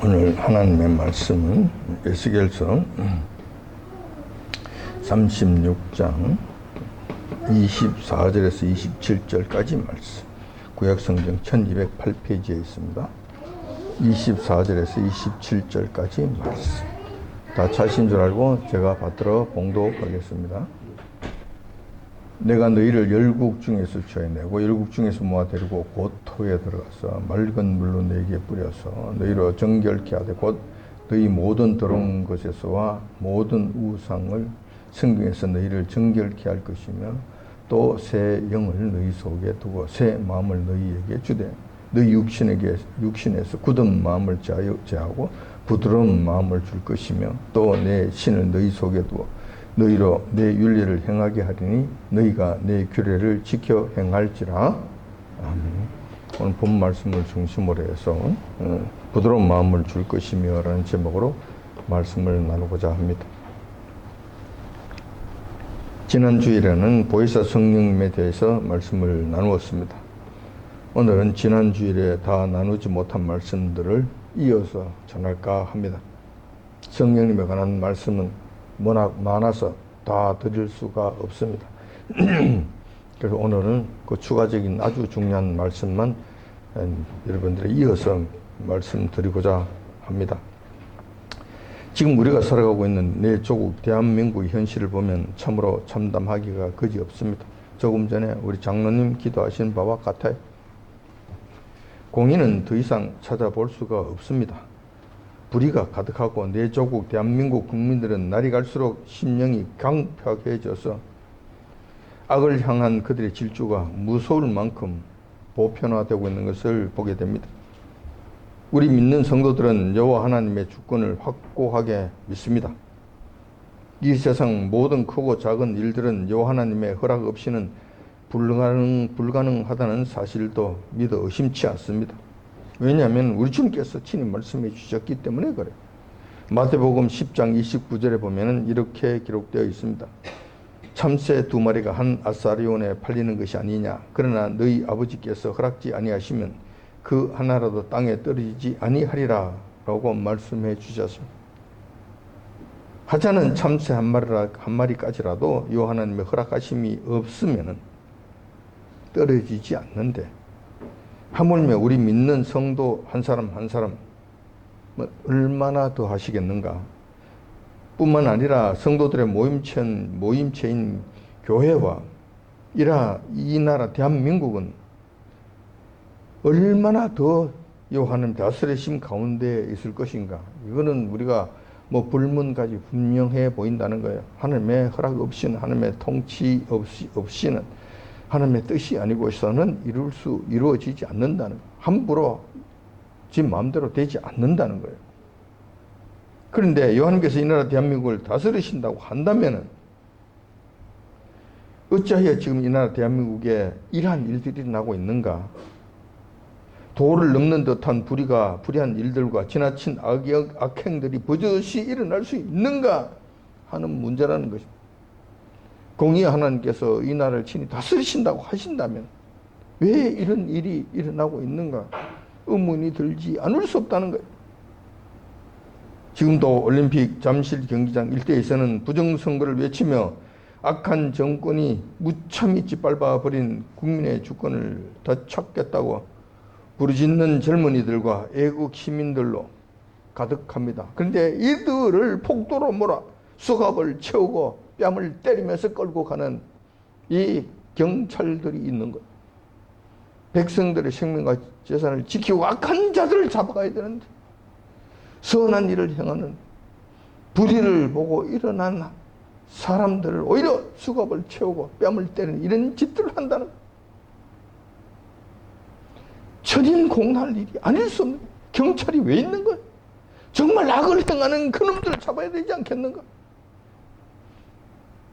오늘 하나님의 말씀은 에스겔서 36장 24절에서 27절까지 말씀. 구약성경 1208페이지에 있습니다. 24절에서 27절까지 말씀. 다 차신 줄 알고 제가 받들어 봉독하겠습니다. 내가 너희를 열국 중에서 쳐내고 열국 중에서 모아 데리고 곧 토에 들어가서 맑은 물로 내게 뿌려서 너희로 정결케 하되 곧 너희 모든 더러운 것에서와 모든 우상을 성경에서 너희를 정결케 할 것이며 또 새 영을 너희 속에 두고 새 마음을 너희에게 주되 너희 육신에서 굳은 마음을 제하고 부드러운 마음을 줄 것이며 또 내 신을 너희 속에 두고 너희로 내 윤리를 행하게 하리니 너희가 내 규례를 지켜 행할지라. 아멘. 오늘 본 말씀을 중심으로 해서 부드러운 마음을 줄 것이며 라는 제목으로 말씀을 나누고자 합니다. 지난 주일에는 보혜사 성령님에 대해서 말씀을 나누었습니다. 오늘은 지난 주일에 다 나누지 못한 말씀들을 이어서 전할까 합니다. 성령님에 관한 말씀은 워낙 많아서 다 드릴 수가 없습니다. 그래서 오늘은 그 추가적인 아주 중요한 말씀만 여러분들이 이어서 말씀드리고자 합니다. 지금 우리가 살아가고 있는 내 조국 대한민국의 현실을 보면 참으로 참담하기가 그지없습니다. 조금 전에 우리 장로님 기도하신 바와 같아요. 공의는 더 이상 찾아볼 수가 없습니다. 불의가 가득하고 내 조국 대한민국 국민들은 날이 갈수록 심령이 강팍해져서 악을 향한 그들의 질주가 무서울 만큼 보편화되고 있는 것을 보게 됩니다. 우리 믿는 성도들은 여호와 하나님의 주권을 확고하게 믿습니다. 이 세상 모든 크고 작은 일들은 여호와 하나님의 허락 없이는 불가능하다는 사실도 믿어 의심치 않습니다. 왜냐하면 우리 주님께서 친히 말씀해 주셨기 때문에 그래요. 마태복음 10장 29절에 보면 이렇게 기록되어 있습니다. 참새 2마리가 한 아사리온에 팔리는 것이 아니냐. 그러나 너희 아버지께서 허락지 아니하시면 그 하나라도 땅에 떨어지지 아니하리라 라고 말씀해 주셨습니다. 하찮은 참새 한 마리까지라도 요 하나님의 허락하심이 없으면 떨어지지 않는데 하물며 우리 믿는 성도 한 사람 한 사람 얼마나 더 하시겠는가. 뿐만 아니라 성도들의 모임체인 교회와 이 나라 대한민국은 얼마나 더 요 하나님 다스리심 가운데 있을 것인가. 이거는 우리가 불문까지 분명해 보인다는 거예요. 하나님의 허락 없이는, 하나님의 통치 없이는, 하나님의 뜻이 아니고서는 이루어지지 않는다는 거예요. 함부로 지 마음대로 되지 않는다는 거예요. 그런데 여호와님께서 이 나라 대한민국을 다스리신다고 한다면은 어찌하여 지금 이 나라 대한민국에 이러한 일들이 일어나고 있는가? 도를 넘는 듯한 불의한 일들과 지나친 악행들이 버젓이 일어날 수 있는가 하는 문제라는 것입니다. 공의의 하나님께서 이 나라를 친히 다스리신다고 하신다면 왜 이런 일이 일어나고 있는가 의문이 들지 않을 수 없다는 거예요. 지금도 올림픽 잠실 경기장 일대에서는 부정선거를 외치며 악한 정권이 무참히 짓밟아버린 국민의 주권을 되찾겠다고 부르짖는 젊은이들과 애국 시민들로 가득합니다. 그런데 이들을 폭도로 몰아 수갑을 채우고 뺨을 때리면서 끌고 가는 이 경찰들이 있는 것. 백성들의 생명과 재산을 지키고 악한 자들을 잡아가야 되는데 선한 일을 행하는 불의를 보고 일어난 사람들을 오히려 수갑을 채우고 뺨을 때리는 이런 짓들을 한다는 거예요. 천인공날 일이 아닐 수 없는 경찰이 왜 있는 거예요? 정말 악을 행하는 그놈들을 잡아야 되지 않겠는가?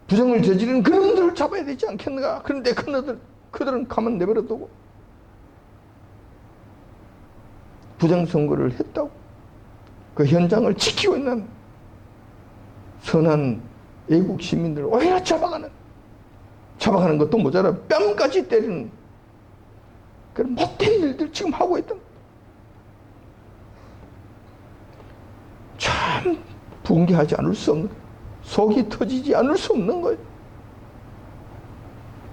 부정을 저지르는 그놈들을 잡아야 되지 않겠는가? 그런데 그들은 가만 내버려두고 부정선거를 했다고 그 현장을 지키고 있는 선한 애국 시민들을 오히려 잡아가는 것도 모자라 뺨까지 때리는 그런 못된 일들 지금 하고 있다. 참 분개하지 않을 수 없는, 속이 터지지 않을 수 없는 거예요.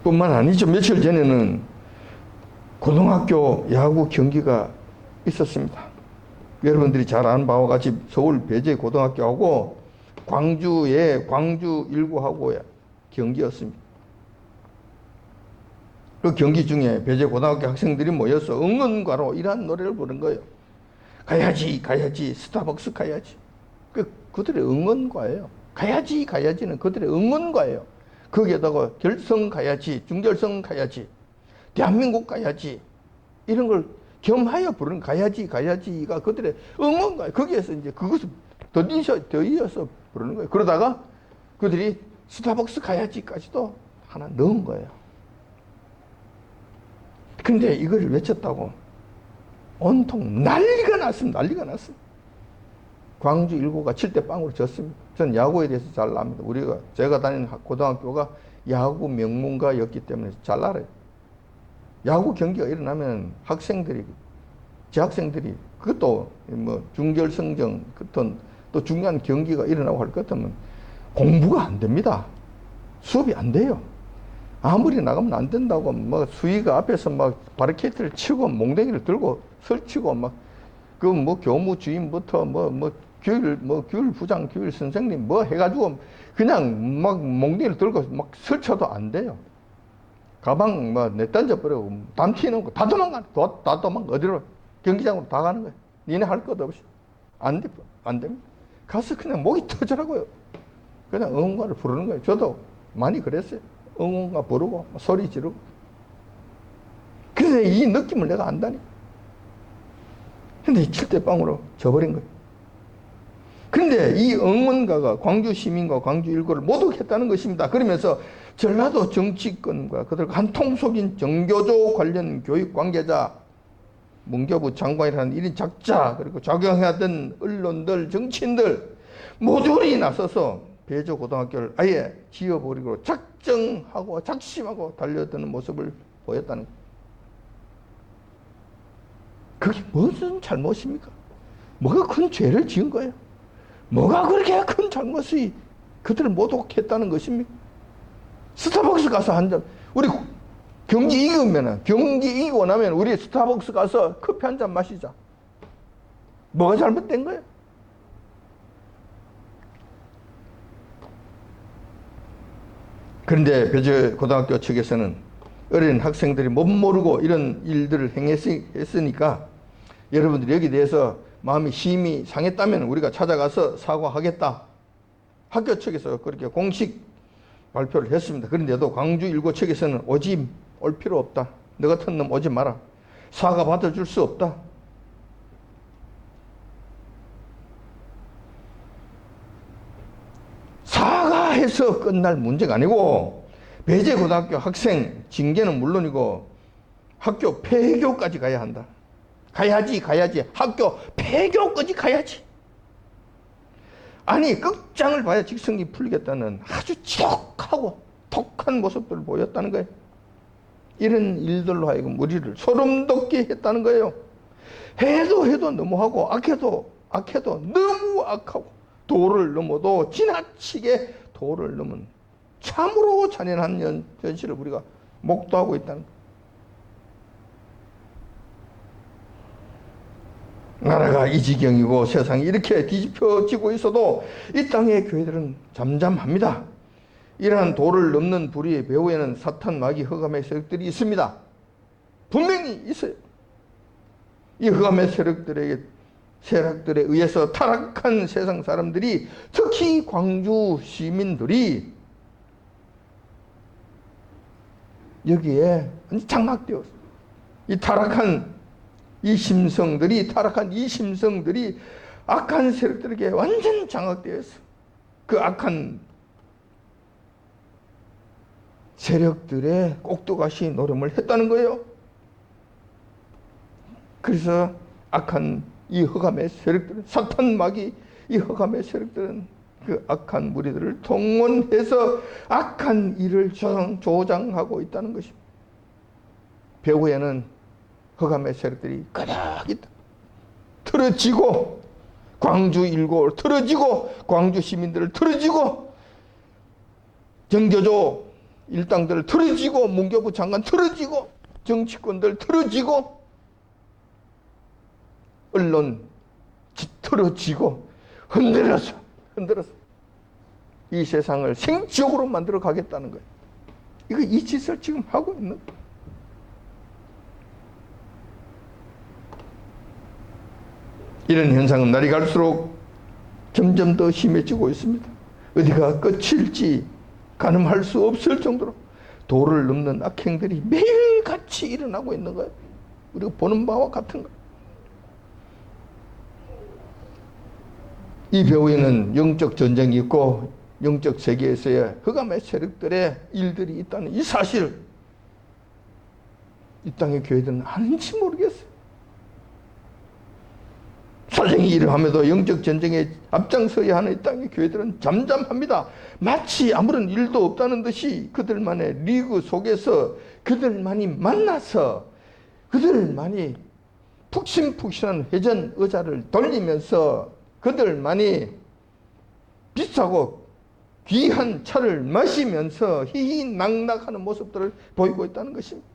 뿐만 아니죠. 며칠 전에는 고등학교 야구 경기가 있었습니다. 여러분들이 잘 아는 바와 같이 서울 배재 고등학교하고 광주의 광주 19하고의 경기였습니다. 그 경기 중에 배재 고등학교 학생들이 모여서 응원가로 이러한 노래를 부른 거예요. 가야지, 가야지, 스타벅스 가야지. 그들의 응원가예요. 가야지, 가야지는 그들의 응원가예요. 거기에다가 결승 가야지, 중결승 가야지, 대한민국 가야지, 이런 걸 겸하여 부르는 가야지, 가야지가 그들의 응원가예요. 거기에서 이제 그것을 더 이어서 부르는 거예요. 그러다가 그들이 스타벅스 가야지까지도 하나 넣은 거예요. 근데 이걸 외쳤다고 온통 난리가 났습니다. 난리가 났습니다. 광주 19가 7대0으로 졌습니다. 전 야구에 대해서 잘 압니다. 제가 다니는 고등학교가 야구 명문가였기 때문에 잘 알아요. 야구 경기가 일어나면 재학생들이, 그것도 뭐 중결승전, 또 중요한 경기가 일어나고 할 것 같으면 공부가 안 됩니다. 수업이 안 돼요. 아무리 나가면 안 된다고, 뭐, 수위가 앞에서 막 바리케이트를 치고, 몽댕이를 들고 설치고, 막, 교무 주임부터, 교율 부장, 교율 선생님, 해가지고, 그냥 막 몽댕이를 들고 막 설쳐도 안 돼요. 가방, 내던져버리고, 담 튀는 거, 다 어디로, 경기장으로 다 가는 거예요. 니네 할 것 없이. 안 됩니다. 가서 그냥 목이 터지라고요. 그냥 응원가를 부르는 거예요. 저도 많이 그랬어요. 응원가 부르고 소리 지르고. 그래서 이 느낌을 내가 안다니. 근데 7대0으로 져버린 거예요. 근데 이 응원가가 광주 시민과 광주 19를 모독했다는 것입니다. 그러면서 전라도 정치권과 그들과 한통 속인 정교조 관련 교육 관계자, 문교부 장관이라는 1인 작자, 그리고 작용하던 언론들, 정치인들 모조리 나서서 배조 고등학교를 아예 지어버리고 작정하고 작심하고 달려드는 모습을 보였다는 거예요. 그게 무슨 잘못입니까? 뭐가 큰 죄를 지은 거예요? 뭐가 그렇게 큰 잘못이 그들을 모독했다는 것입니까? 스타벅스 가서 우리 경기 이기고 나면 우리 스타벅스 가서 커피 한 잔 마시자. 뭐가 잘못된 거예요? 그런데 배재 고등학교 측에서는 어린 학생들이 못 모르고 이런 일들을 행했으니까 여러분들이 여기에 대해서 마음이 심히 상했다면 우리가 찾아가서 사과하겠다. 학교 측에서 그렇게 공식 발표를 했습니다. 그런데도 광주 19 측에서는 올 필요 없다. 너 같은 놈 오지 마라. 사과 받아줄 수 없다. 사과해서 끝날 문제가 아니고 배재 고등학교 학생 징계는 물론이고 학교 폐교까지 가야 한다. 가야지. 학교 폐교까지 가야지. 아니, 끝장을 봐야 직성이 풀리겠다는 아주 지독하고 독한 모습들을 보였다는 거예요. 이런 일들로 하여금 우리를 소름 돋게 했다는 거예요. 해도 너무하고 악해도 너무 악하고 도를 넘어도 지나치게 도를 넘은 참으로 잔인한 현실을 우리가 목도하고 있다는 거예요. 나라가 이 지경이고 세상이 이렇게 뒤집혀지고 있어도 이 땅의 교회들은 잠잠합니다. 이러한 도를 넘는 불의의 배후에는 사탄, 마귀, 흑암의 세력들이 있습니다. 분명히 있어요. 이 흑암의 세력들에 의해서 타락한 세상 사람들이, 특히 광주 시민들이 여기에 장악되었어요. 이 심성들이 악한 세력들에게 완전 장악되어 있어요. 그 악한 세력들의 꼭두가시 노름을 했다는 거예요. 그래서 악한 이 흑암의 세력들은, 사탄, 마귀, 이 흑암의 세력들은 그 악한 무리들을 동원해서 악한 일을 조장하고 있다는 것입니다. 배후에는 흑암의 세력들이 그닥 있다. 틀어지고 광주 일고 틀어지고 광주 시민들을 틀어지고 정교조 일당들 틀어지고 문교부 장관 틀어지고 정치권들 틀어지고 언론 틀어지고 흔들어서 이 세상을 생지옥으로 만들어 가겠다는 거예요. 이 짓을 지금 하고 있는 거예요. 이런 현상은 날이 갈수록 점점 더 심해지고 있습니다. 어디가 끝일지 가늠할 수 없을 정도로 도를 넘는 악행들이 매일같이 일어나고 있는 거예요. 우리가 보는 바와 같은 거예요. 이 배후에는 영적 전쟁이 있고 영적 세계에서의 흑암의 세력들의 일들이 있다는 이 사실, 이 땅의 교회들은 아는지 모르겠어요. 사정이 이러함에도 영적 전쟁에 앞장서야 하는 이 땅의 교회들은 잠잠합니다. 마치 아무런 일도 없다는 듯이 그들만의 리그 속에서 그들만이 만나서 그들만이 푹신푹신한 회전 의자를 돌리면서 그들만이 비싸고 귀한 차를 마시면서 희희낙낙하는 모습들을 보이고 있다는 것입니다.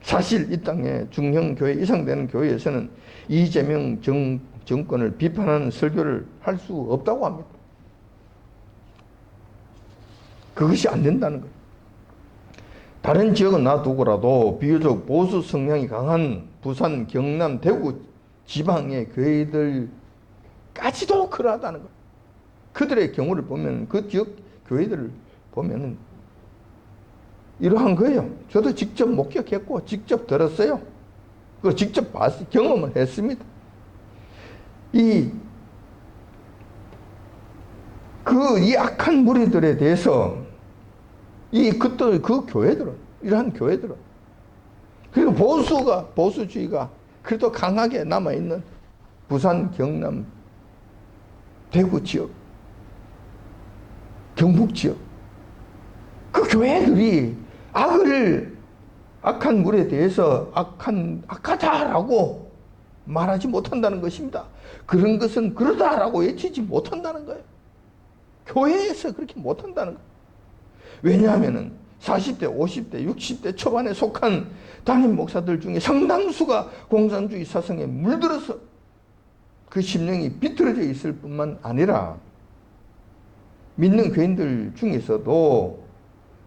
사실 이 땅의 중형교회 이상 되는 교회에서는 이재명 정권을 비판하는 설교를 할 수 없다고 합니다. 그것이 안 된다는 거예요. 다른 지역은 놔두고라도 비교적 보수 성향이 강한 부산, 경남, 대구 지방의 교회들까지도 그러하다는 거예요. 그들의 경우를 보면, 그 지역 교회들을 보면은 이러한 거예요. 저도 직접 목격했고 직접 들었어요. 그리고 직접 봤어요. 경험을 했습니다. 이 악한 무리들에 대해서 그 교회들은, 이러한 교회들은, 그리고 보수주의가 그래도 강하게 남아있는 부산, 경남, 대구 지역, 경북 지역, 그 교회들이 악한 물에 대해서 악하다라고 말하지 못한다는 것입니다. 그런 것은 그러다라고 외치지 못한다는 거예요. 교회에서 그렇게 못한다는 거예요. 왜냐하면 40대, 50대, 60대 초반에 속한 담임 목사들 중에 상당수가 공산주의 사상에 물들어서 그 심령이 비틀어져 있을 뿐만 아니라 믿는 교인들 중에서도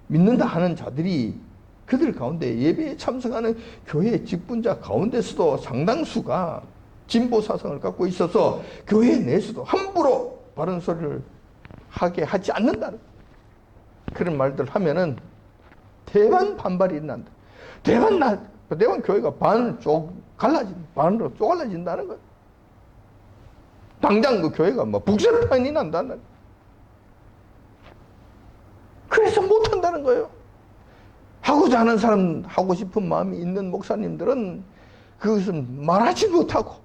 믿는다 하는 자들이 그들 가운데 예배에 참석하는 교회 직분자 가운데서도 상당수가 진보 사상을 갖고 있어서 교회 내에서도 함부로 바른 소리를 하게 하지 않는다는 그런 말들 하면은 대반 반발이 일어난다. 대반 교회가 반으로 쪼갈라진다는 거예요. 당장 그 교회가 북새판이 난다는. 그래서 못한다는 거예요. 하고자 하는 사람, 하고 싶은 마음이 있는 목사님들은 그것은 말하지 못하고,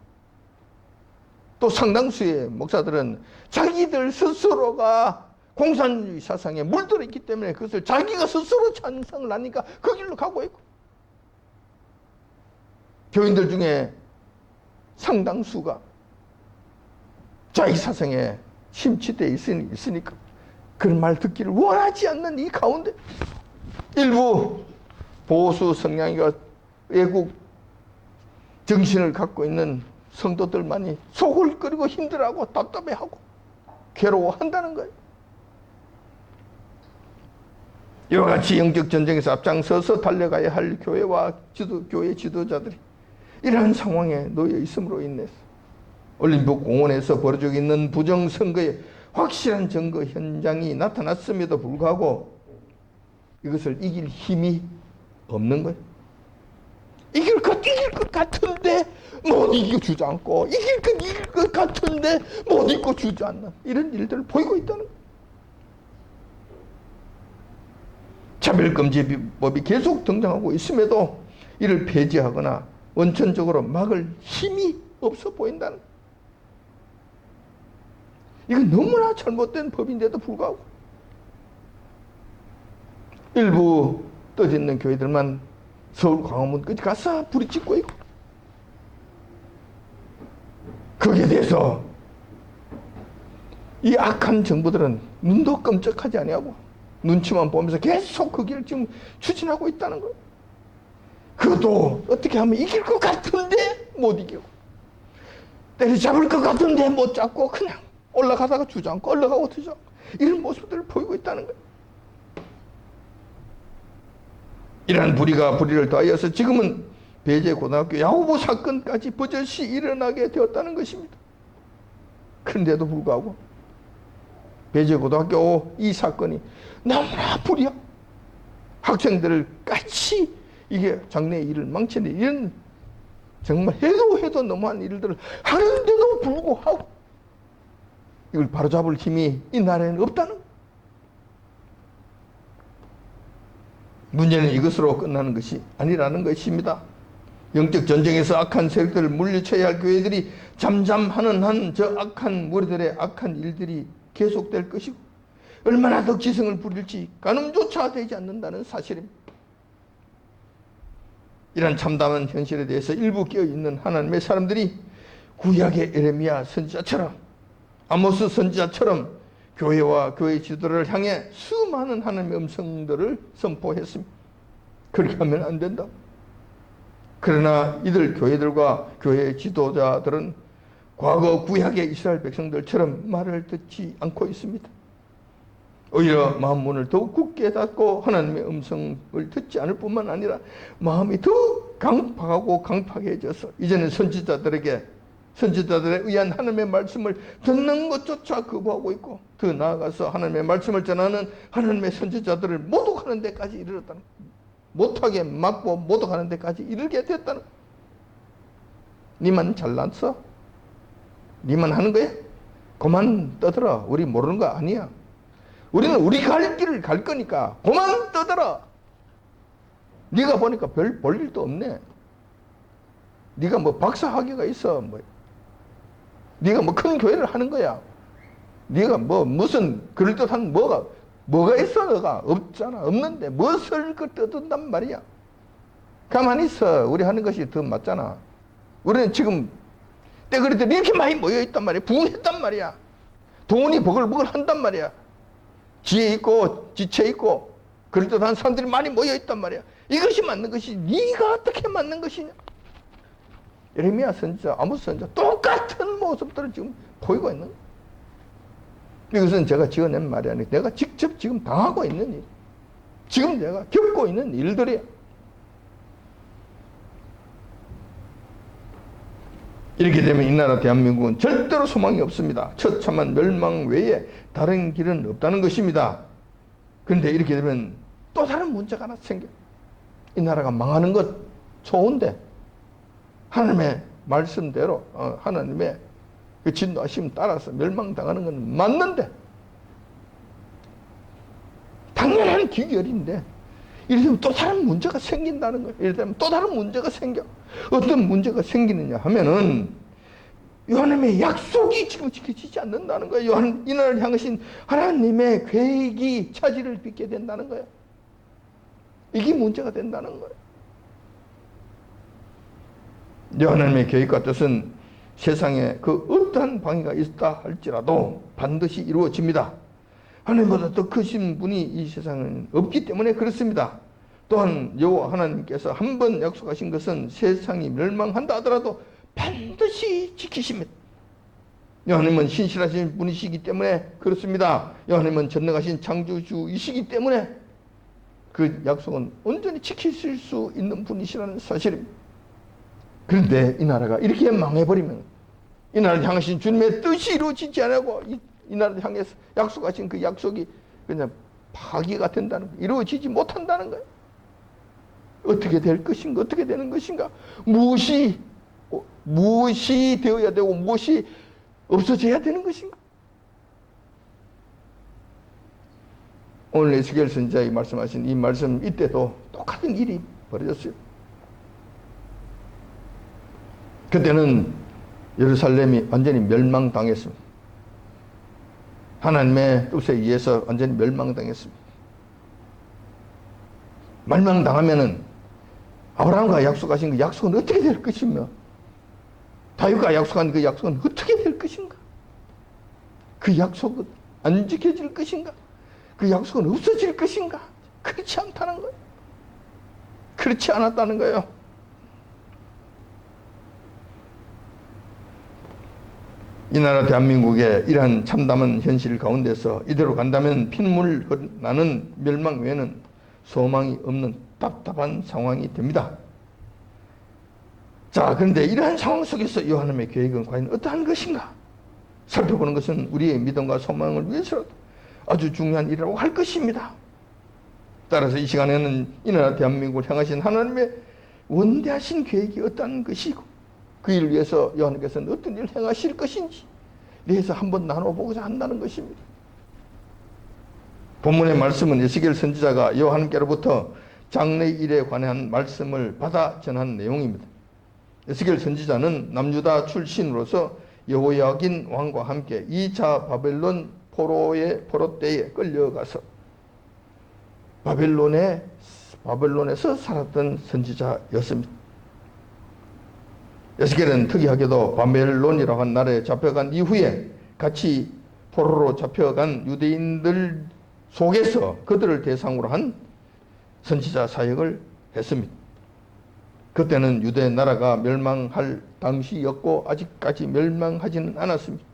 또 상당수의 목사들은 자기들 스스로가 공산주의 사상에 물들어 있기 때문에 그것을 자기가 스스로 찬성을 하니까 그 길로 가고 있고, 교인들 중에 상당수가 자기 사상에 심취되어 있으니까 그런 말 듣기를 원하지 않는 이 가운데 일부 보수 성향이가 애국 정신을 갖고 있는 성도들만이 속을 끓이고 힘들어하고 답답해하고 괴로워한다는 거예요. 이와 같이 영적 전쟁에서 앞장서서 달려가야 할 교회와 교회 지도자들이 이러한 상황에 놓여 있음으로 인해서 올림픽 공원에서 벌어지고 있는 부정선거의 확실한 증거 현장이 나타났음에도 불구하고 이것을 이길 힘이 없는 거예요. 이길 것 같은데 못 이겨주지 않고, 이길 것 같은데 못 이겨주지 않는 이런 일들을 보이고 있다는 거예요. 차별금지법이 계속 등장하고 있음에도 이를 폐지하거나 원천적으로 막을 힘이 없어 보인다는 거예요. 이건 너무나 잘못된 법인데도 불구하고 일부 떠있는 교회들만 서울 광화문까지 가서 부딪히고 있고, 거기에 대해서 이 악한 정부들은 눈도 끔찍하지 아니하고 눈치만 보면서 계속 그 길을 지금 추진하고 있다는 거예요. 그것도 어떻게 하면 이길 것 같은데 못 이기고, 때려잡을 것 같은데 못 잡고 그냥 올라가다가 주저앉고 올라가고 주저앉고 이런 모습들을 보이고 있다는 거예요. 이러한 불의가 불의를 더하여서 지금은 배제고등학교 야후보 사건까지 버젓이 일어나게 되었다는 것입니다. 그런데도 불구하고 배제고등학교 이 사건이 너무나 불의하고 학생들을 같이 이게 장래의 일을 망치는 이런 정말 해도 너무한 일들을 하는데도 불구하고 이걸 바로잡을 힘이 이 나라에는 없다는 거예요. 문제는 이것으로 끝나는 것이 아니라는 것입니다. 영적 전쟁에서 악한 세력들을 물리쳐야 할 교회들이 잠잠하는 한 저 악한 무리들의 악한 일들이 계속될 것이고 얼마나 덕지성을 부릴지 가늠조차 되지 않는다는 사실입니다. 이런 참담한 현실에 대해서 일부 깨어있는 하나님의 사람들이 구약의 에레미야 선지자처럼 아모스 선지자처럼 교회와 교회 지도를 향해 수많은 하나님의 음성들을 선포했습니다. 그렇게 하면 안 된다. 그러나 이들 교회들과 교회 지도자들은 과거 구약의 이스라엘 백성들처럼 말을 듣지 않고 있습니다. 오히려 마음 문을 더욱 굳게 닫고 하나님의 음성을 듣지 않을 뿐만 아니라 마음이 더욱 강팍하고 강팍해져서 이제는 선지자들에 의한 하나님의 말씀을 듣는 것조차 거부하고 있고 더 나아가서 하나님의 말씀을 전하는 하나님의 선지자들을 모독하는 데까지 이르렀다는 거예요. 못하게 막고 모독하는 데까지 이르게 됐다는 거예요. 니만 잘났어? 니만 하는 거야? 그만 떠들어. 우리 모르는 거 아니야. 우리는 우리 갈 길을 갈 거니까 그만 떠들어. 네가 보니까 별 볼 일도 없네. 네가 뭐 박사학위가 있어. 뭐 네가 뭐 큰 교회를 하는 거야. 네가 뭐 무슨 그럴듯한 뭐가 있어? 너가 없잖아. 없는데 무엇을 그 떠든단 말이야. 가만히 있어. 우리 하는 것이 더 맞잖아. 우리는 지금 때그리들 이렇게 많이 모여있단 말이야. 부흥했단 말이야. 돈이 버글버글 한단 말이야. 지혜 있고 지체 있고 그럴듯한 사람들이 많이 모여있단 말이야. 이것이 맞는 것이 네가 어떻게 맞는 것이냐. 예레미야 선지자, 아모스 선지자 똑같은 모습들을 지금 보이고 있는 거예요. 이것은 제가 지어낸 말이 아니라 내가 직접 지금 당하고 있는 일, 지금 내가 겪고 있는 일들이야. 이렇게 되면 이 나라 대한민국은 절대로 소망이 없습니다. 처참한 멸망 외에 다른 길은 없다는 것입니다. 그런데 이렇게 되면 또 다른 문제가 하나 생겨. 이 나라가 망하는 것 좋은데 하나님의 말씀대로 하나님의 그 진노하심 따라서 멸망당하는 건 맞는데 당연한 기결인데 이래 되면 또 다른 문제가 생긴다는 거예요. 이래 되면 또 다른 문제가 생겨. 어떤 문제가 생기느냐 하면은 하나님의 약속이 지금 지켜지지 않는다는 거예요. 이 나라를 향하신 하나님의 계획이 차질을 빚게 된다는 거예요. 이게 문제가 된다는 거예요. 하나님의 계획과 뜻은 세상에 그 어떠한 방해가 있다 할지라도 반드시 이루어집니다. 하나님보다 더 크신 분이 이 세상은 없기 때문에 그렇습니다. 또한 여호와 하나님께서 한 번 약속하신 것은 세상이 멸망한다 하더라도 반드시 지키십니다. 하나님은 신실하신 분이시기 때문에 그렇습니다. 하나님은 전능하신 창조주이시기 때문에 그 약속은 온전히 지키실 수 있는 분이시라는 사실입니다. 그런데 이 나라가 이렇게 망해버리면 이 나라를 향하신 주님의 뜻이 이루어지지 않고 이 나라를 향해서 약속하신 그 약속이 그냥 파기가 된다는 거예요. 이루어지지 못한다는 거예요. 어떻게 될 것인가? 어떻게 되는 것인가? 무엇이 되어야 되고 무엇이 없어져야 되는 것인가? 오늘 에스겔 선지자가 말씀하신 이 말씀 이때도 똑같은 일이 벌어졌어요. 그때는 예루살렘이 완전히 멸망당했습니다. 하나님의 뜻에 의해서 완전히 멸망당했습니다. 멸망당하면은 아브라함과 약속하신 그 약속은 어떻게 될 것이며 다윗과 약속한 그 약속은 어떻게 될 것인가? 그 약속은 안 지켜질 것인가? 그 약속은 없어질 것인가? 그렇지 않다는 거예요. 그렇지 않았다는 거예요. 이 나라 대한민국의 이러한 참담한 현실 가운데서 이대로 간다면 핏물 나는 멸망 외에는 소망이 없는 답답한 상황이 됩니다. 자, 그런데 이러한 상황 속에서 하나님의 계획은 과연 어떠한 것인가? 살펴보는 것은 우리의 믿음과 소망을 위해서 아주 중요한 일이라고 할 것입니다. 따라서 이 시간에는 이 나라 대한민국을 향하신 하나님의 원대하신 계획이 어떠한 것이고 그 일을 위해서 여호와께서는 어떤 일을 행하실 것인지 대해서 한번 나눠보고자 한다는 것입니다. 본문의 말씀은 에스겔 선지자가 여호와께로부터 장래일에 관한 말씀을 받아 전한 내용입니다. 에스겔 선지자는 남유다 출신으로서 여호야긴 왕과 함께 2차 바벨론 포로 때에 끌려가서 바벨론에서 살았던 선지자였습니다. 에스겔은 특이하게도 바벨론이라고 한 나라에 잡혀간 이후에 같이 포로로 잡혀간 유대인들 속에서 그들을 대상으로 한 선지자 사역을 했습니다. 그때는 유대 나라가 멸망할 당시였고 아직까지 멸망하지는 않았습니다.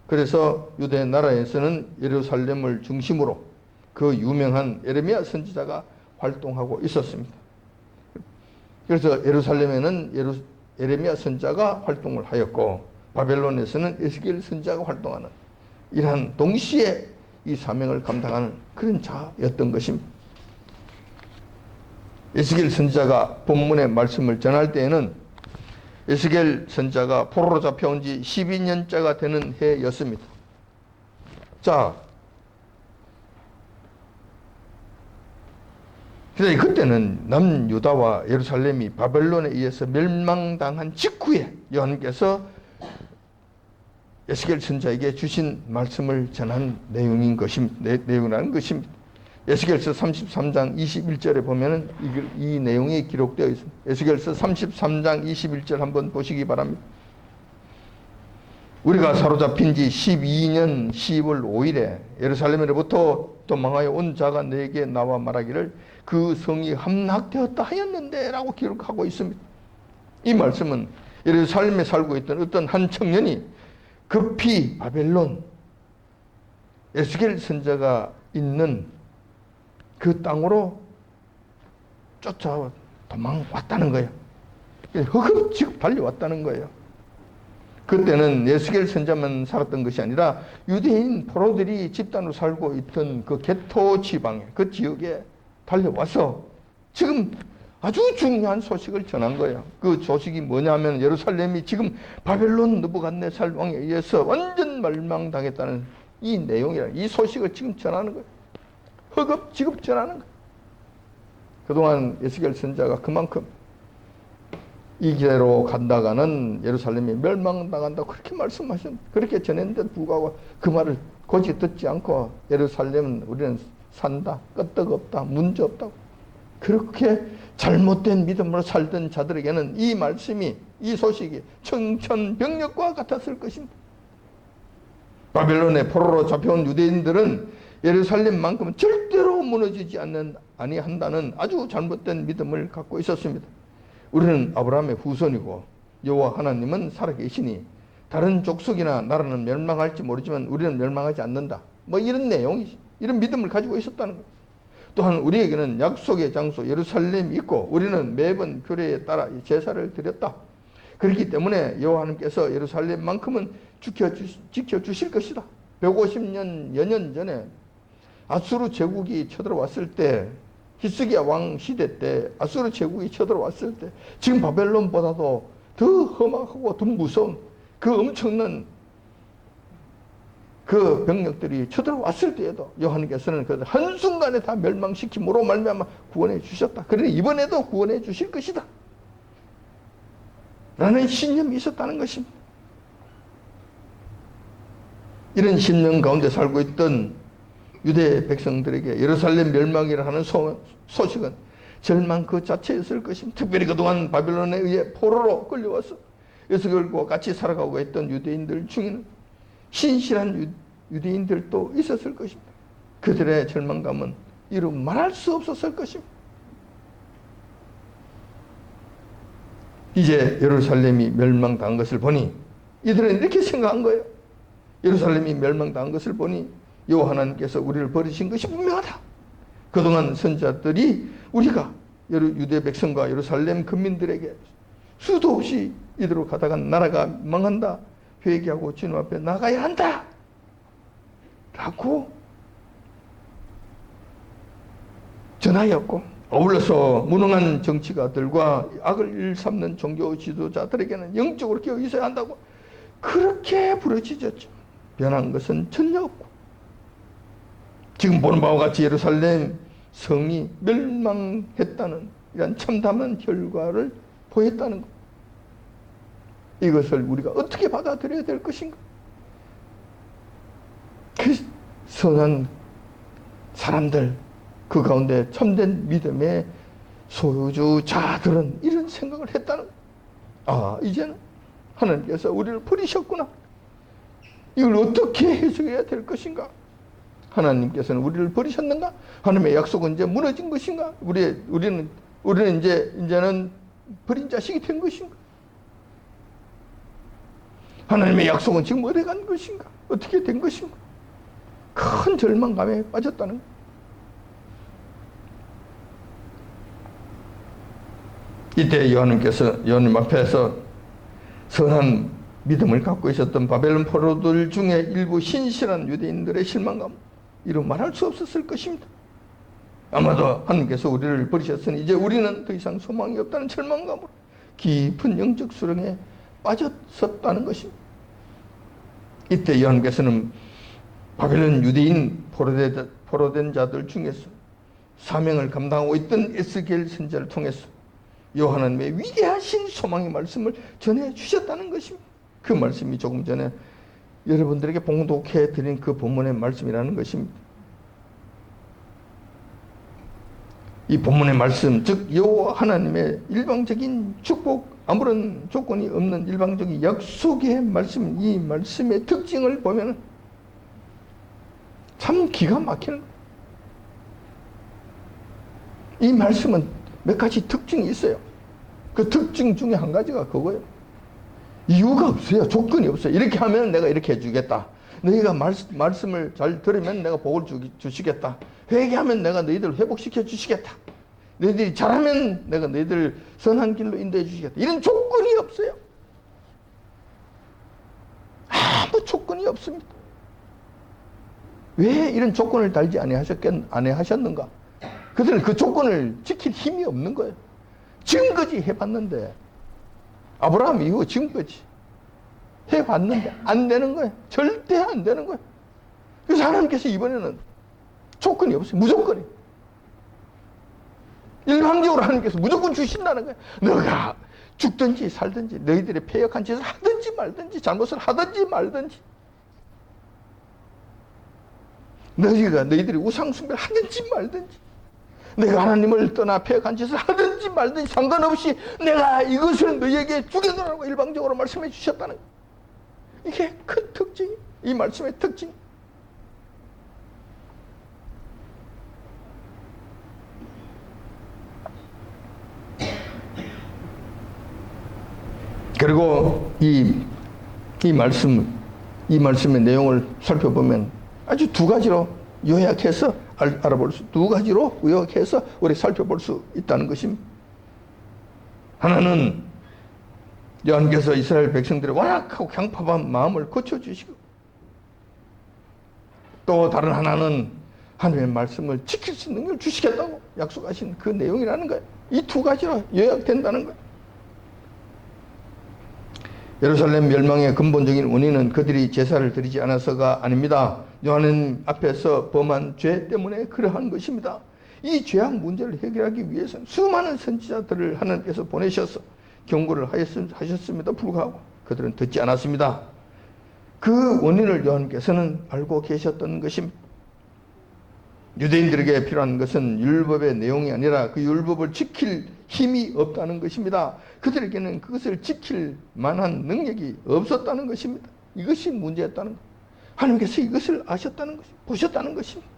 그래서 유대 나라에서는 예루살렘을 중심으로 그 유명한 예레미야 선지자가 활동하고 있었습니다. 그래서 예루살렘에는 예레미야 선지자가 활동을 하였고 바벨론에서는 에스겔 선지자가 활동하는 이러한 동시에 이 사명을 감당하는 그런 자였던 것입니다. 에스겔 선지자가 본문의 말씀을 전할 때에는 에스겔 선지자가 포로로 잡혀온 지 12년째가 되는 해였습니다. 자, 그때는 남유다와 예루살렘이 바벨론에 의해서 멸망당한 직후에 여호와께서 에스겔 선지자에게 주신 말씀을 전한 내용이라는 것입니다. 에스겔서 33장 21절에 보면은 이 내용이 기록되어 있습니다. 에스겔서 33장 21절 한번 보시기 바랍니다. 우리가 사로잡힌 지 12년 10월 5일에 예루살렘으로부터 도망하여 온 자가 내게 나와 말하기를 그 성이 함락되었다 하였는데 라고 기록하고 있습니다. 이 말씀은 예루살렘에 살고 있던 어떤 한 청년이 급히 바벨론 에스겔 선지자가 있는 그 땅으로 쫓아 도망왔다는 거예요. 허겁지겁 달려왔다는 거예요. 그때는 에스겔 선지자만 살았던 것이 아니라 유대인 포로들이 집단으로 살고 있던 그 게토 지방에 그 지역에 달려와서 지금 아주 중요한 소식을 전한 거예요. 그 소식이 뭐냐면 예루살렘이 지금 바벨론 느부갓네살 왕에 의해서 완전 멸망당했다는 이 내용이라 이 소식을 지금 전하는 거예요. 허겁지겁 전하는 거예요. 그동안 에스겔 선지자가 그만큼 이 길로 간다가는 예루살렘이 멸망당한다고 그렇게 말씀하셨는데 그렇게 전했는데도 불구하고 그 말을 고지 듣지 않고 예루살렘은 우리는 산다, 끄떡없다, 문제 없다고 그렇게 잘못된 믿음으로 살던 자들에게는 이 말씀이 이 소식이 청천벽력과 같았을 것입니다. 바벨론의 포로로 잡혀온 유대인들은 예루살렘만큼은 절대로 무너지지 아니한다는 아주 잘못된 믿음을 갖고 있었습니다. 우리는 아브라함의 후손이고 여호와 하나님은 살아계시니 다른 족속이나 나라는 멸망할지 모르지만 우리는 멸망하지 않는다. 뭐 이런 내용이지. 이런 믿음을 가지고 있었다는 거예요. 또한 우리에게는 약속의 장소 예루살렘이 있고 우리는 매번 규례에 따라 제사를 드렸다. 그렇기 때문에 여호와 하나님께서 예루살렘만큼은 지켜주실 것이다. 150년 여년 전에 아수르 제국이 쳐들어왔을 때 히스기야 왕 시대 때 아수르 제국이 쳐들어왔을 때 지금 바벨론보다도 더 험하고 더 무서운 그 엄청난 그 병력들이 쳐들어왔을 때에도 여호와께서는 그 한순간에 다 멸망시킴으로 말미암아 구원해 주셨다. 그러니 이번에도 구원해 주실 것이다. 라는 신념이 있었다는 것입니다. 이런 신념 가운데 살고 있던 유대 백성들에게 예루살렘 멸망이라 하는 소식은 절망 그 자체였을 것입니다. 특별히 그동안 바벨론에 의해 포로로 끌려와서 에스겔과 같이 살아가고 했던 유대인들 중에는 신실한 유대인들도 있었을 것입니다. 그들의 절망감은 이루 말할 수 없었을 것입니다. 이제 예루살렘이 멸망당한 것을 보니 이들은 이렇게 생각한 거예요. 예루살렘이 멸망당한 것을 보니 여호와 하나님께서 우리를 버리신 것이 분명하다. 그동안 선지자들이 우리가 유대 백성과 예루살렘 국민들에게 수도 없이 이대로 가다가 나라가 망한다, 회개하고 주님 앞에 나가야 한다 라고 전하였고, 어울러서 무능한 정치가들과 악을 일삼는 종교 지도자들에게는 영적으로 깨어 있어야 한다고 그렇게 부르짖었죠. 변한 것은 전혀 없고, 지금 보는 바와 같이 예루살렘 성이 멸망했다는 이런 참담한 결과를 보였다는 것. 이것을 우리가 어떻게 받아들여야 될 것인가? 그 선한 사람들, 그 가운데 참된 믿음의 소유주자들은 이런 생각을 했다는 것. 아, 이제는 하나님께서 우리를 버리셨구나. 이걸 어떻게 해석해야 될 것인가? 하나님께서는 우리를 버리셨는가? 하나님의 약속은 이제 무너진 것인가? 우리는 이제는 버린 자식이 된 것인가? 하나님의 약속은 지금 어디 간 것인가? 어떻게 된 것인가? 큰 절망감에 빠졌다는 것. 이때 여호와님 앞에서 선한 믿음을 갖고 있었던 바벨론 포로들 중에 일부 신실한 유대인들의 실망감, 이루 말할 수 없었을 것입니다. 아마도 하나님께서 우리를 버리셨으니 이제 우리는 더 이상 소망이 없다는 절망감으로 깊은 영적 수렁에 빠졌었다는 것입니다. 이때 여호와님께서는 바벨론 유대인 포로된 자들 중에서 사명을 감당하고 있던 에스겔 선지자를 통해서 여호와 하나님의 위대하신 소망의 말씀을 전해주셨다는 것입니다. 그 말씀이 조금 전에 여러분들에게 봉독해 드린 그 본문의 말씀이라는 것입니다. 이 본문의 말씀, 즉 여호와 하나님의 일방적인 축복, 아무런 조건이 없는 일방적인 약속의 말씀, 이 말씀의 특징을 보면 참 기가 막히는 거예요. 이 말씀은 몇 가지 특징이 있어요. 그 특징 중에 한 가지가 그거예요. 이유가 없어요. 조건이 없어요. 이렇게 하면 내가 이렇게 해주겠다. 너희가 말씀을 잘 들으면 내가 복을 주시겠다. 회개하면 내가 너희들을 회복시켜 주시겠다. 너희들이 잘하면 내가 너희들을 선한 길로 인도해 주시겠다. 이런 조건이 없어요. 아무 조건이 없습니다. 왜 이런 조건을 달지 아니하셨는가? 그들은 그 조건을 지킬 힘이 없는 거예요. 지금까지 해봤는데, 아브라함 이후 지금까지 해봤는데 안 되는 거예요. 절대 안 되는 거예요. 그래서 하나님께서 이번에는 조건이 없어요. 무조건이. 일방적으로 하나님께서 무조건 주신다는 거예요. 너가 죽든지 살든지, 너희들의 패역한 짓을 하든지 말든지, 잘못을 하든지 말든지, 너희들이 우상숭배를 하든지 말든지, 내가 하나님을 떠나 패역한 짓을 하든지 말든지 상관없이 내가 이것을 너희에게 주겠노라고 일방적으로 말씀해 주셨다는 거예요. 이게 큰 특징이, 이 말씀의 특징. 그리고 이 말씀의 내용을 살펴보면 아주 두 가지로 요약해서 알아볼 수, 두 가지로 요약해서 우리 살펴볼 수 있다는 것입니다. 하나는 여호와께서 이스라엘 백성들의 완악하고 강팍한 마음을 고쳐주시고, 또 다른 하나는 하나님의 말씀을 지킬 수 있는 걸 주시겠다고 약속하신 그 내용이라는 거예요. 이 두 가지로 요약된다는 거예요. 예루살렘 멸망의 근본적인 원인은 그들이 제사를 드리지 않아서가 아닙니다. 요한은 앞에서 범한 죄 때문에 그러한 것입니다. 이 죄악 문제를 해결하기 위해서는 수많은 선지자들을 하나님께서 보내셔서 경고를 하셨음에도 불구하고 그들은 듣지 않았습니다. 그 원인을 요한께서는 알고 계셨던 것입니다. 유대인들에게 필요한 것은 율법의 내용이 아니라 그 율법을 지킬 힘이 없다는 것입니다. 그들에게는 그것을 지킬 만한 능력이 없었다는 것입니다. 이것이 문제였다는 것. 하나님께서 이것을 아셨다는 것입니다. 보셨다는 것입니다.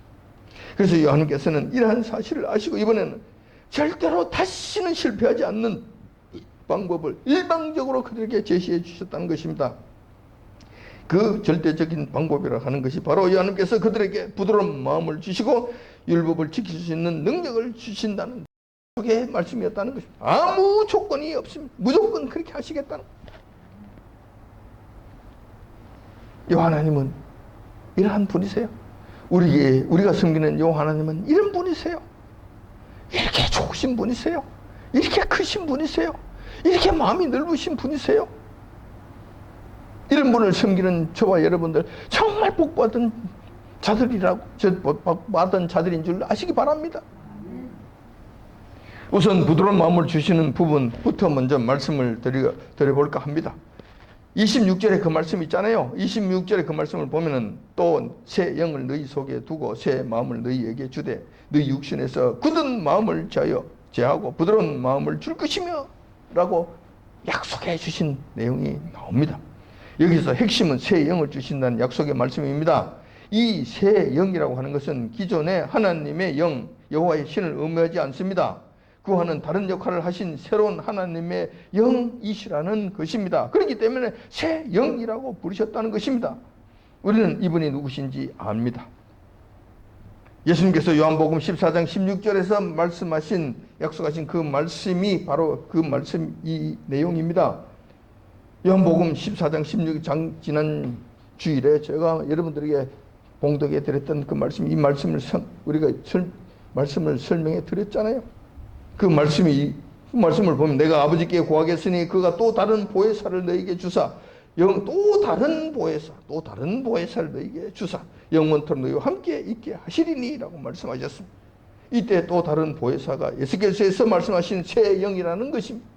그래서 요한께서는 이러한 사실을 아시고 이번에는 절대로 다시는 실패하지 않는 방법을 일방적으로 그들에게 제시해 주셨다는 것입니다. 그 절대적인 방법이라고 하는 것이 바로 하나님께서 그들에게 부드러운 마음을 주시고 율법을 지킬 수 있는 능력을 주신다는 그게 말씀이었다는 것입니다. 아무 조건이 없습니다. 무조건 그렇게 하시겠다는 요 하나님은 이러한 분이세요. 우리가 섬기는 요 하나님은 이런 분이세요. 이렇게 좋으신 분이세요. 이렇게 크신 분이세요. 이렇게 마음이 넓으신 분이세요. 이런 분을 섬기는 저와 여러분들 정말 복받은 자들인 줄 아시기 바랍니다. 우선 부드러운 마음을 주시는 부분부터 먼저 말씀을 드려볼까 합니다. 26절에 그 말씀 있잖아요. 26절에 그 말씀을 보면은 또 새 영을 너희 속에 두고 새 마음을 너희에게 주되 너희 육신에서 굳은 마음을 제하고 부드러운 마음을 줄 것이며 라고 약속해 주신 내용이 나옵니다. 여기서 핵심은 새 영을 주신다는 약속의 말씀입니다. 이 새 영이라고 하는 것은 기존의 하나님의 영, 여호와의 신을 의미하지 않습니다. 그와는 다른 역할을 하신 새로운 하나님의 영이시라는 것입니다. 그렇기 때문에 새 영이라고 부르셨다는 것입니다. 우리는 이분이 누구신지 압니다. 예수님께서 요한복음 14장 16절에서 말씀하신 약속하신 그 말씀이 바로 그 말씀 이 내용입니다. 요한복음 14장 16장 지난 주일에 제가 여러분들에게 봉독해 드렸던 그 말씀, 이 말씀을 우리가 말씀을 설명해 드렸잖아요. 그 말씀을 보면 내가 아버지께 구하겠으니 그가 또 다른 보혜사를 너에게 주사 또 다른 보혜사를 너에게 주사 영원토록 너희와 함께 있게 하시리니 라고 말씀하셨습니다. 이때 또 다른 보혜사가 에스겔서에서 말씀하신 새 영이라는 것입니다.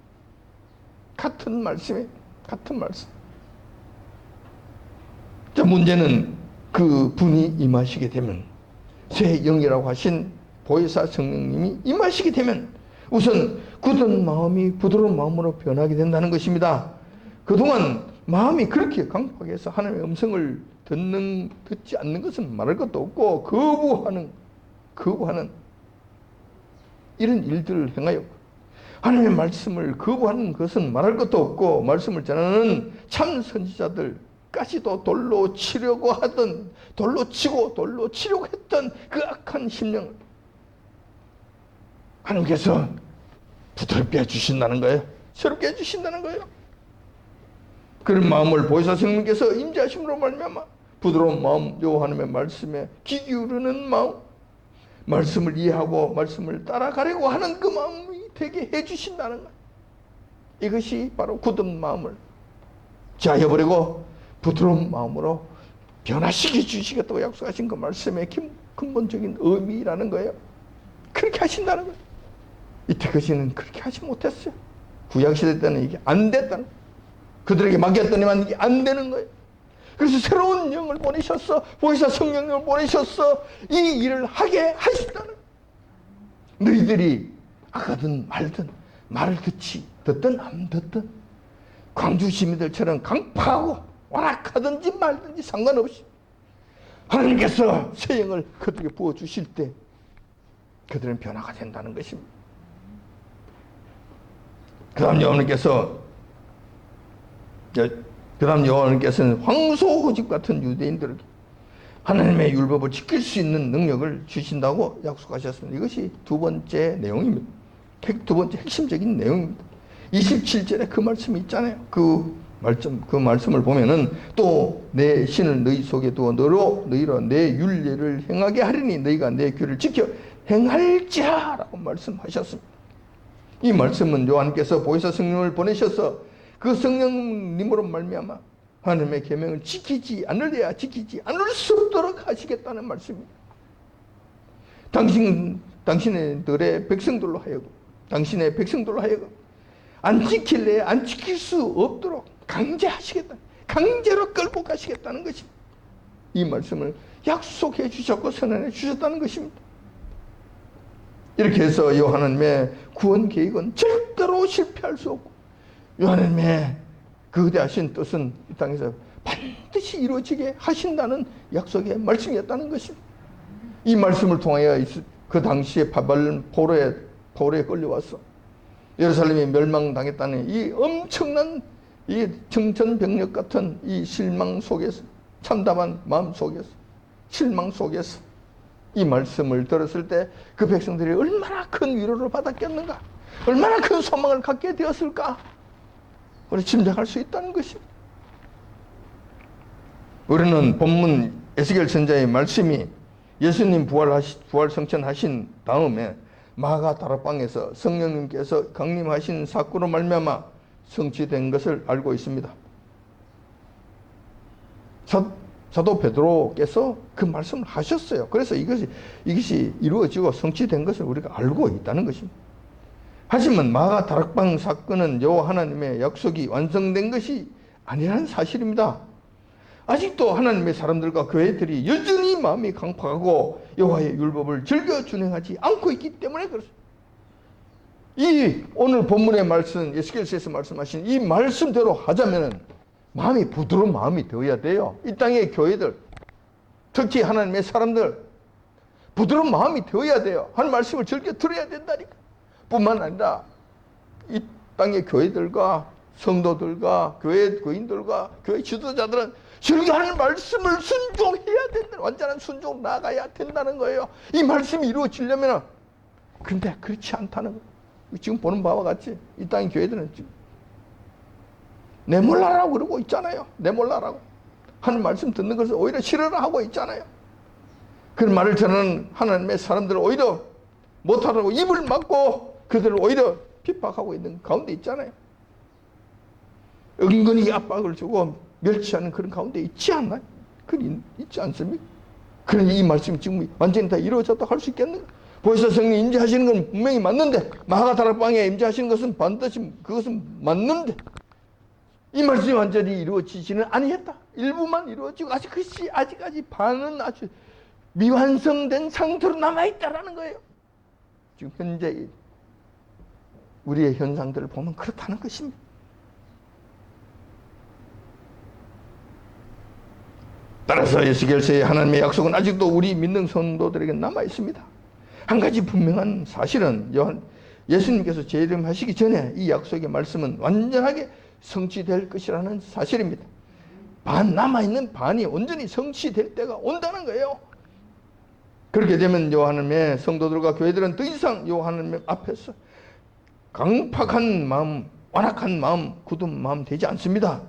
같은 말씀이에요. 같은 말씀. 자, 문제는 그 분이 임하시게 되면 새 영이라고 하신 보혜사 성령님이 임하시게 되면 우선 굳은 마음이 부드러운 마음으로 변하게 된다는 것입니다. 그동안 마음이 그렇게 강팍하게 해서 하나님의 음성을 듣지 않는 것은 말할 것도 없고 거부하는 이런 일들을 행하여 하나님의 말씀을 거부하는 것은 말할 것도 없고 말씀을 전하는 참 선지자들까지도 돌로 치려고 했던 그 악한 심령을 하나님께서 부드럽게 해주신다는 거예요. 새롭게 해주신다는 거예요. 그런 마음을 보혜사 성령님께서 임재하심으로 말미암아 부드러운 마음, 요 하나님의 말씀에 귀 기울이는 마음, 말씀을 이해하고 말씀을 따라가려고 하는 그 마음이 되게 해주신다는 거예요. 이것이 바로 굳은 마음을 제하여버리고 부드러운 마음으로 변화시켜 주시겠다고 약속하신 그 말씀의 근본적인 의미라는 거예요. 그렇게 하신다는 거예요. 이때 그 시는 그렇게 하지 못했어요. 구약시대 때는 이게 안 됐다는 거예요. 그들에게 맡겼더니만 이게 안 되는 거예요. 그래서 새로운 영을 보내셨어. 보혜사 성령님을 보내셨어. 이 일을 하게 하신다는 거예요. 너희들이 아가든 말든 말을 듣든 안 듣든 광주 시민들처럼 강파하고 완악하든지 말든지 상관없이 하나님께서 새 영을 그들에게 부어주실 때 그들은 변화가 된다는 것입니다. 그 다음 여호와께서는 황소고집 같은 유대인들에게 하나님의 율법을 지킬 수 있는 능력을 주신다고 약속하셨습니다. 이것이 두 번째 내용입니다. 두 번째 핵심적인 내용입니다. 27절에 그 말씀이 있잖아요. 그 말씀을 보면은 또 내 신을 너희 속에 두어 너희로 내 율례를 행하게 하리니 너희가 내 규를 지켜 행할지라 라고 말씀하셨습니다. 이 말씀은 요한께서 보혜사 성령을 보내셔서 그 성령님으로 말미암아 하나님의 계명을 지키지 않을 수 없도록 하시겠다는 말씀입니다. 당신의 백성들로 하여금 안 지킬래 안 지킬 수 없도록 강제로 끌고 가시겠다는 것입니다. 이 말씀을 약속해 주셨고 선언해 주셨다는 것입니다. 이렇게 해서 이 하나님의 구원 계획은 절대로 실패할 수 없고, 이 하나님의 그 거대하신 뜻은 이 땅에서 반드시 이루어지게 하신다는 약속의 말씀이었다는 것입니다. 이 말씀을 통하여 그 당시에 포로에 끌려와서 예루살렘이 멸망당했다는 이 엄청난 이 정전병력 같은 이 실망 속에서, 참담한 마음 속에서, 실망 속에서 이 말씀을 들었을 때 그 백성들이 얼마나 큰 위로를 받았겠는가, 얼마나 큰 소망을 갖게 되었을까, 우리 짐작할 수 있다는 것입니다. 우리는 본문 에스겔 선지자의 말씀이 예수님 부활 성천하신 다음에 마가 다락방에서 성령님께서 강림하신 사건으로 말미암아 성취된 것을 알고 있습니다. 사도 베드로께서 그 말씀을 하셨어요. 그래서 이것이 이루어지고 성취된 것을 우리가 알고 있다는 것입니다. 하지만 마가 다락방 사건은 여호와 하나님의 약속이 완성된 것이 아니라는 사실입니다. 아직도 하나님의 사람들과 교회들이 여전히 마음이 강팍하고 여호와의 율법을 즐겨 준행하지 않고 있기 때문에 그렇습니다. 이 오늘 본문의 말씀, 에스겔서에서 말씀하신 이 말씀대로 하자면은 마음이 부드러운 마음이 되어야 돼요. 이 땅의 교회들, 특히 하나님의 사람들, 부드러운 마음이 되어야 돼요. 하나님 말씀을 즐겨 들어야 된다니까. 뿐만 아니라 이 땅의 교회들과 성도들과 교회 교인들과 교회 지도자들은 즐겨 하는 말씀을 순종해야 된다. 완전한 순종 나가야 된다는 거예요. 이 말씀이 이루어지려면. 근데 그렇지 않다는 거예요. 지금 보는 바와 같이 이 땅의 교회들은 지금 내몰라라고 그러고 있잖아요. 내몰라라고. 하는 말씀 듣는 것을 오히려 싫어라 하고 있잖아요. 그런 말을 전하는 하나님의 사람들은 오히려 못하라고 입을 막고 그들을 오히려 핍박하고 있는 가운데 있잖아요. 은근히 압박을 주고 멸치하는 그런 가운데 있지 않나요? 그건 있지 않습니까? 그러니 이 말씀이 지금 완전히 다 이루어졌다고 할 수 있겠는가? 보혜사 성령 임재하시는 건 분명히 맞는데, 마가 다락방에 임재하시는 것은 반드시 그것은 맞는데, 이 말씀이 완전히 이루어지지는 아니했다. 일부만 이루어지고 아직까지 반은 아주 미완성된 상태로 남아있다라는 거예요. 지금 현재 우리의 현상들을 보면 그렇다는 것입니다. 따라서 에스겔서의 하나님의 약속은 아직도 우리 믿는 성도들에게 남아있습니다. 한 가지 분명한 사실은 예수님께서 재림하시기 전에 이 약속의 말씀은 완전하게 성취될 것이라는 사실입니다. 반 남아있는 반이 온전히 성취될 때가 온다는 거예요. 그렇게 되면 하나님의 성도들과 교회들은 더 이상 하나님 앞에서 강팍한 마음, 완악한 마음, 굳은 마음 되지 않습니다.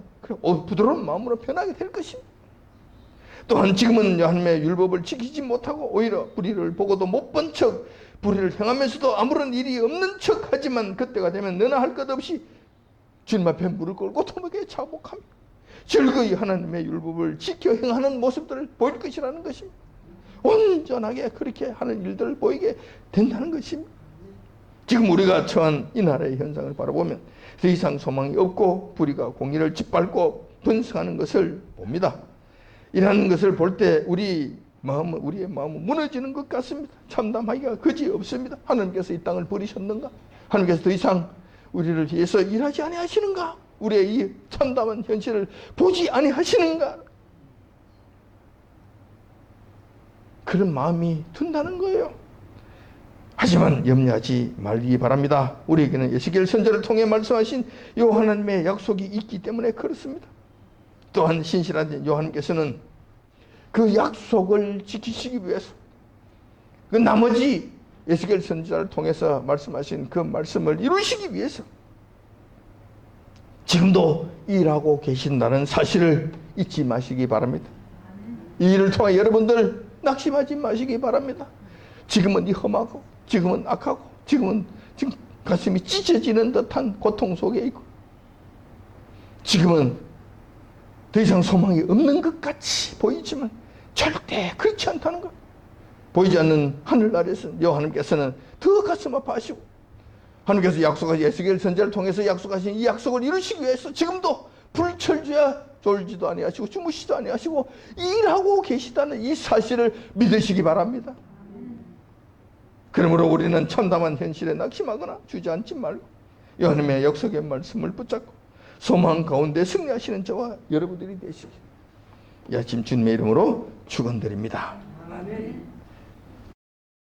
부드러운 마음으로 변하게 될 것입니다. 또한 지금은 하나님의 율법을 지키지 못하고 오히려 불의를 보고도 못 본 척, 불의를 행하면서도 아무런 일이 없는 척 하지만 그때가 되면 너나 할 것 없이 주님 앞에 무릎 꿇고 도무게 자복하며 즐거이 하나님의 율법을 지켜 행하는 모습들을 보일 것이라는 것입니다. 온전하게 그렇게 하는 일들을 보이게 된다는 것입니다. 지금 우리가 처한 이 나라의 현상을 바라보면 더 이상 소망이 없고 불의가 공의를 짓밟고 번성하는 것을 봅니다. 이러한 것을 볼 때 우리의 마음은 무너지는 것 같습니다. 참담하기가 그지 없습니다. 하나님께서 이 땅을 버리셨는가? 하나님께서 더 이상 우리를 위해서 일하지 아니하시는가? 우리의 이 참담한 현실을 보지 아니하시는가? 그런 마음이 든다는 거예요. 하지만 염려하지 말기 바랍니다. 우리에게는 에스겔 선지자를 통해 말씀하신 이 하나님의 약속이 있기 때문에 그렇습니다. 또한 신실한 요한께서는 그 약속을 지키시기 위해서 그 나머지 에스겔 선지자를 통해서 말씀하신 그 말씀을 이루시기 위해서 지금도 일하고 계신다는 사실을 잊지 마시기 바랍니다. 이 일을 통해 여러분들 낙심하지 마시기 바랍니다. 지금은 험하고 지금은 악하고 지금 가슴이 찢어지는 듯한 고통 속에 있고 지금은 더 이상 소망이 없는 것 같이 보이지만 절대 그렇지 않다는 것. 보이지 않는 하늘 아래서 하나님께서는 더 가슴 아파하시고 하나님께서 약속하신 에스겔 선지자를 통해서 약속하신 이 약속을 이루시기 위해서 지금도 불철주야 졸지도 아니하시고 주무시도 아니하시고 일하고 계시다는 이 사실을 믿으시기 바랍니다. 그러므로 우리는 참담한 현실에 낙심하거나 주저앉지 말고 하나님의 약속의 말씀을 붙잡고 소망 가운데 승리하시는 저와 여러분들이 되시길 이 아침 주님의 이름으로 축원드립니다. 아멘.